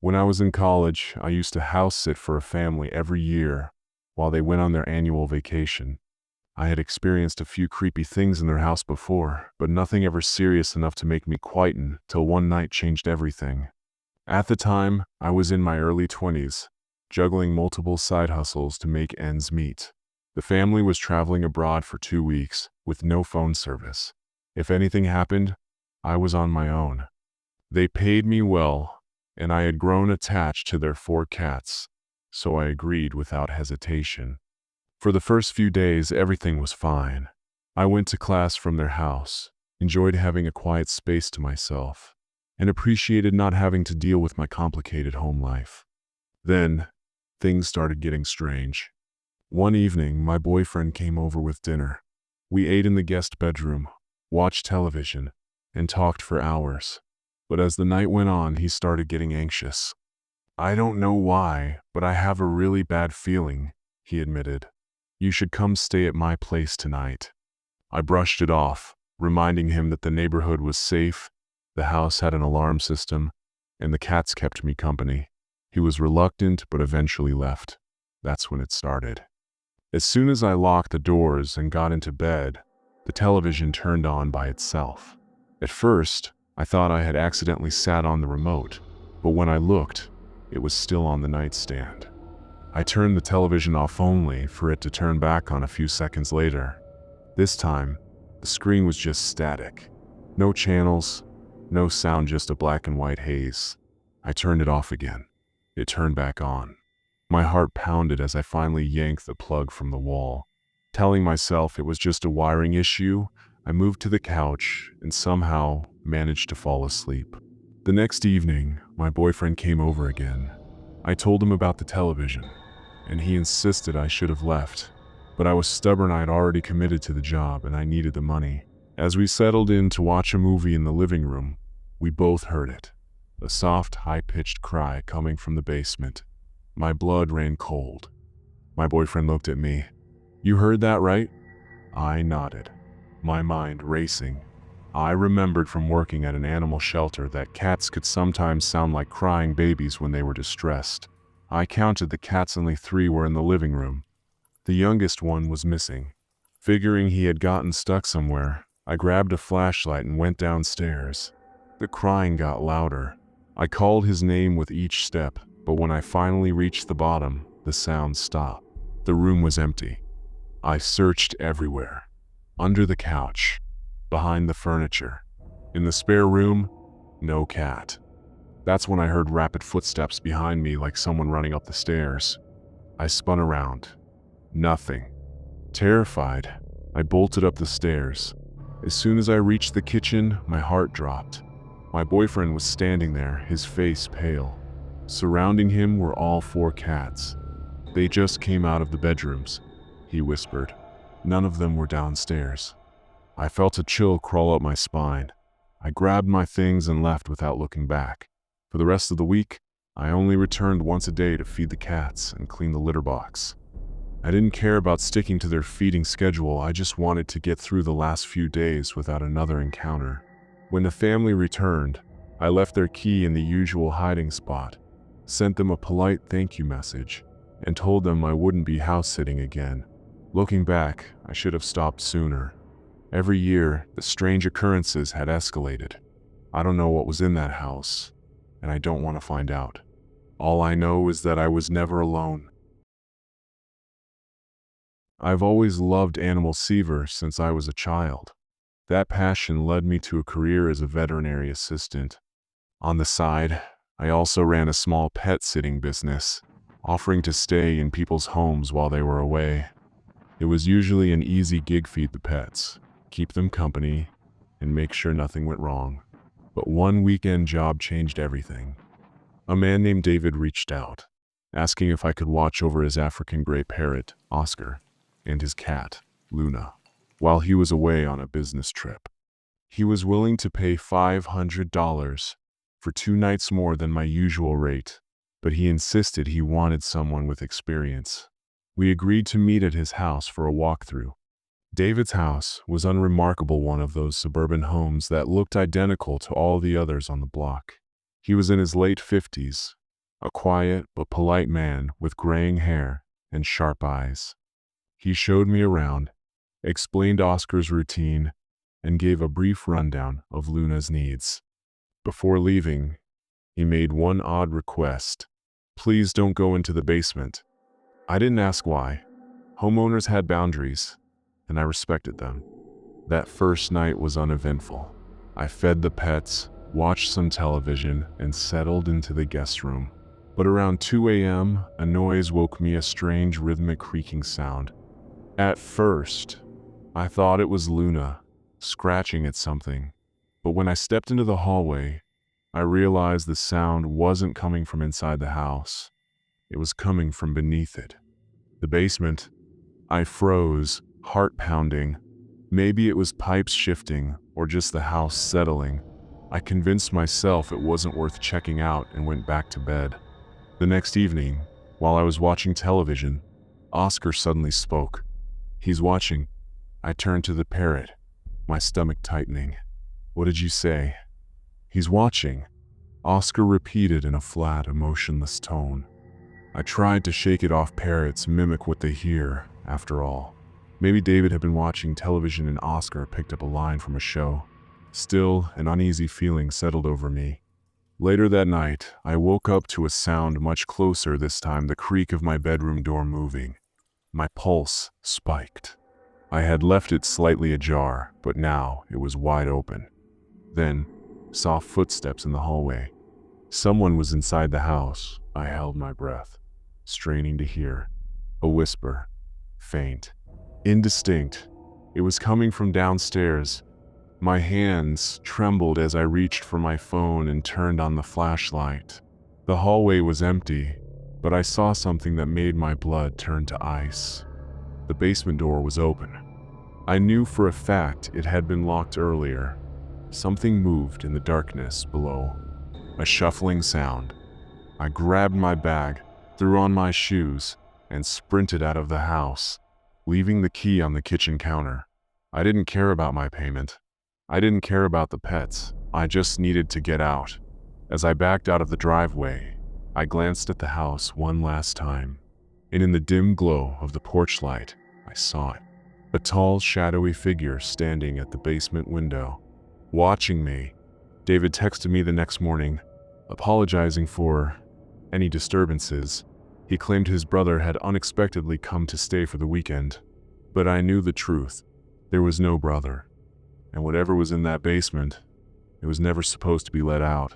When I was in college, I used to house sit for a family every year while they went on their annual vacation. I had experienced a few creepy things in their house before, but nothing ever serious enough to make me quieten till one night changed everything. At the time, I was in my early 20s, juggling multiple side hustles to make ends meet. The family was traveling abroad for 2 weeks with no phone service. If anything happened, I was on my own. They paid me well, and I had grown attached to their 4 cats, so I agreed without hesitation. For the first few days, everything was fine. I went to class from their house, enjoyed having a quiet space to myself, and appreciated not having to deal with my complicated home life. Then, things started getting strange. One evening, my boyfriend came over with dinner. We ate in the guest bedroom, watched television, and talked for hours. But as the night went on, he started getting anxious. "I don't know why, but I have a really bad feeling," he admitted. "You should come stay at my place tonight." I brushed it off, reminding him that the neighborhood was safe, the house had an alarm system, and the cats kept me company. He was reluctant, but eventually left. That's when it started. As soon as I locked the doors and got into bed, the television turned on by itself. At first, I thought I had accidentally sat on the remote, but when I looked, it was still on the nightstand. I turned the television off only for it to turn back on a few seconds later. This time, the screen was just static. No channels, no sound, just a black and white haze. I turned it off again. It turned back on. My heart pounded as I finally yanked the plug from the wall. Telling myself it was just a wiring issue, I moved to the couch and somehow managed to fall asleep. The next evening, my boyfriend came over again. I told him about the television, and he insisted I should have left. But I was stubborn. I had already committed to the job and I needed the money. As we settled in to watch a movie in the living room, we both heard it. A soft, high-pitched cry coming from the basement. My blood ran cold. My boyfriend looked at me. "You heard that, right?" I nodded, my mind racing. I remembered from working at an animal shelter that cats could sometimes sound like crying babies when they were distressed. I counted the cats, only 3 were in the living room. The youngest one was missing. Figuring he had gotten stuck somewhere, I grabbed a flashlight and went downstairs. The crying got louder. I called his name with each step, but when I finally reached the bottom, the sound stopped. The room was empty. I searched everywhere. Under the couch, behind the furniture, in the spare room, no cat. That's when I heard rapid footsteps behind me, like someone running up the stairs. I spun around. Nothing. Terrified, I bolted up the stairs. As soon as I reached the kitchen, my heart dropped. My boyfriend was standing there, his face pale. Surrounding him were all 4 cats. "They just came out of the bedrooms," he whispered. None of them were downstairs. I felt a chill crawl up my spine. I grabbed my things and left without looking back. For the rest of the week, I only returned once a day to feed the cats and clean the litter box. I didn't care about sticking to their feeding schedule. I just wanted to get through the last few days without another encounter. When the family returned, I left their key in the usual hiding spot, sent them a polite thank you message, and told them I wouldn't be house sitting again. Looking back, I should have stopped sooner. Every year, the strange occurrences had escalated. I don't know what was in that house, and I don't want to find out. All I know is that I was never alone. I've always loved animals since I was a child. That passion led me to a career as a veterinary assistant. On the side, I also ran a small pet sitting business, offering to stay in people's homes while they were away. It was usually an easy gig: feed the pets, keep them company, and make sure nothing went wrong. But one weekend job changed everything. A man named David reached out, asking if I could watch over his African gray parrot, Oscar, and his cat, Luna, while he was away on a business trip. He was willing to pay $500 for 2 nights more than my usual rate, but he insisted he wanted someone with experience. We agreed to meet at his house for a walkthrough. David's house was unremarkable, one of those suburban homes that looked identical to all the others on the block. He was in his late 50s, a quiet but polite man with graying hair and sharp eyes. He showed me around, explained Oscar's routine, and gave a brief rundown of Luna's needs. Before leaving, he made one odd request. Please don't go into the basement. I didn't ask why. Homeowners had boundaries, and I respected them. That first night was uneventful. I fed the pets, watched some television, and settled into the guest room. But around 2 a.m., a noise woke me, a strange rhythmic creaking sound. At first, I thought it was Luna, scratching at something. But when I stepped into the hallway, I realized the sound wasn't coming from inside the house. It was coming from beneath it. The basement. I froze, heart pounding. Maybe it was pipes shifting, or just the house settling. I convinced myself it wasn't worth checking out and went back to bed. The next evening, while I was watching television, Oscar suddenly spoke. He's watching. I turned to the parrot, my stomach tightening. What did you say? He's watching, Oscar repeated in a flat, emotionless tone. I tried to shake it off. Parrots mimic what they hear, after all. Maybe David had been watching television and Oscar picked up a line from a show. Still, an uneasy feeling settled over me. Later that night, I woke up to a sound much closer, this time the creak of my bedroom door moving. My pulse spiked. I had left it slightly ajar, but now it was wide open. Then, soft footsteps in the hallway. Someone was inside the house. I held my breath, straining to hear. A whisper, faint, indistinct. It was coming from downstairs. My hands trembled as I reached for my phone and turned on the flashlight. The hallway was empty, but I saw something that made my blood turn to ice. The basement door was open. I knew for a fact it had been locked earlier. Something moved in the darkness below. A shuffling sound. I grabbed my bag, threw on my shoes, and sprinted out of the house, leaving the key on the kitchen counter. I didn't care about my payment. I didn't care about the pets. I just needed to get out. As I backed out of the driveway, I glanced at the house one last time, and in the dim glow of the porch light, I saw it. A tall, shadowy figure standing at the basement window, watching me. David texted me the next morning, apologizing for any disturbances. He claimed his brother had unexpectedly come to stay for the weekend. But I knew the truth. There was no brother. And whatever was in that basement, it was never supposed to be let out.